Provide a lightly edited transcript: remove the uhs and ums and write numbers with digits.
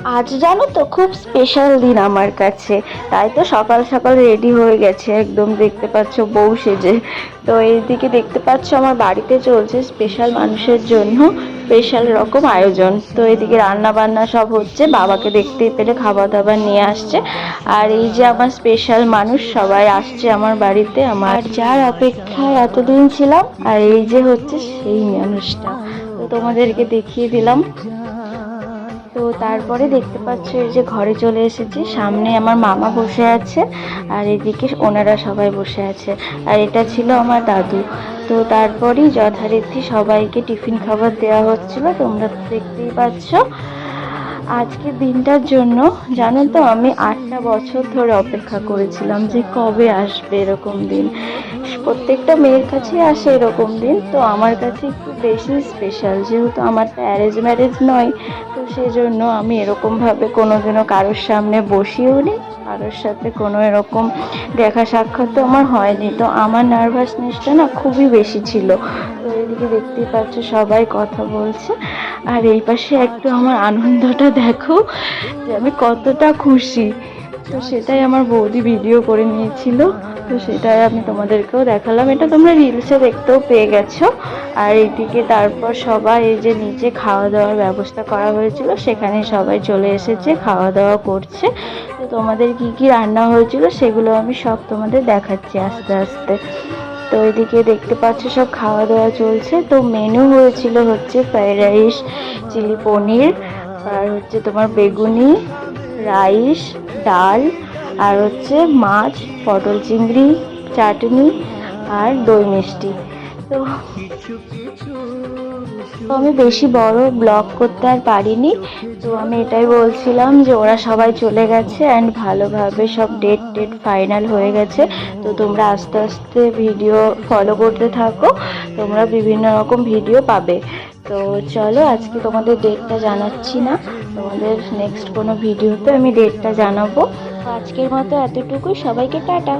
আজ জানো তো খুব স্পেশাল দিন আমার কাছে। তাই তো সকাল সকাল রেডি হয়ে গেছে একদম, দেখতে পাচ্ছ বউ সেজে। তো এইদিকে দেখতে পাচ্ছ আমার বাড়িতে চলছে স্পেশাল মানুষের জন্য স্পেশাল রকম আয়োজন। তো এদিকে রান্না বান্না সব হচ্ছে, বাবাকে দেখতে পেলে খাবার দাবার নিয়ে আসছে। আর এই যে আমার স্পেশাল মানুষ সবাই আসছে আমার বাড়িতে, আমার যার অপেক্ষায় এতদিন ছিলাম। আর এই যে হচ্ছে সেই মানুষটা, তো তোমাদেরকে দেখিয়ে দিলাম। তো তারপরে দেখতে পাচ্ছ এই যে ঘরে চলে এসেছি, সামনে আমার মামা বসে আছে আর এদিকে ওনারা সবাই বসে আছে। আর এটা ছিল আমার দাদু। তো তারপরেই যথারীতি সবাইকে টিফিন খাবার দেওয়া হচ্ছিল, তোমরা তো দেখতেই পাচ্ছ। আজকের দিনটার জন্য জানো তো আমি 8টা বছর ধরে অপেক্ষা করেছিলাম যে কবে আসবে এরকম দিন। প্রত্যেকটা মেয়ের কাছে আসে এরকম দিন, তো আমার কাছে একটু বেশি স্পেশাল, যেহেতু আমার তো অ্যারেঞ্জ ম্যারেজ নয়। তো সেজন্য আমি এরকমভাবে কোনোদিনও কারোর সামনে বসিও নি, কারোর সাথে কোনো এরকম দেখা সাক্ষাৎ তো আমার হয়নি। তো আমার নার্ভাসনেসটা না খুবই বেশি ছিল। তো এদিকে দেখতেই পাচ্ছ সবাই কথা বলছে। আর এই পাশে একটু আমার আনন্দটা দেখো যে আমি কতটা খুশি। তো সেটাই আমার বৌদি ভিডিও করে নিয়েছিল, তো সেটাই আমি তোমাদেরকেও দেখালাম। এটা তোমরা রিলসে দেখতেও পেয়ে গেছো। আর এইদিকে তারপর সবাই এই যে নিচে খাওয়া দাওয়ার ব্যবস্থা করা হয়েছিল, সেখানে সবাই চলে এসেছে, খাওয়া দাওয়া করছে। তো তোমাদের কি কি রান্না হয়েছিল সেগুলো আমি সব তোমাদের দেখাচ্ছি আস্তে আস্তে। তো এদিকে দেখতে পাচ্ছ সব খাওয়া দাওয়া চলছে। তো মেনু হয়েছিল হচ্ছে ফ্রাইড রাইস, চিলি পনির, আর হচ্ছে তোমার বেগুনি, রাইস, ডাল, আর হচ্ছে মাছ, পটল চিংড়ি, চাটনি, আর দই মিষ্টি। তো তো আমি বেশি বড় ব্লগ করতে আর পারিনি। তো আমি এটাই বলছিলাম যে ওরা সবাই চলে গেছে অ্যান্ড ভালোভাবে সব ডেট টেট ফাইনাল হয়ে গেছে। তো তোমরা আস্তে আস্তে ভিডিও ফলো করতে থাকো, তোমরা বিভিন্ন রকম ভিডিও পাবে। তো চলো আজকে তোমাদের ডেটটা জানাচ্ছি না, তোমাদের নেক্সট কোনো ভিডিওতে আমি ডেটটা জানাবো। তো আজকের মতো এতটুকুই, সবাইকে টাটা।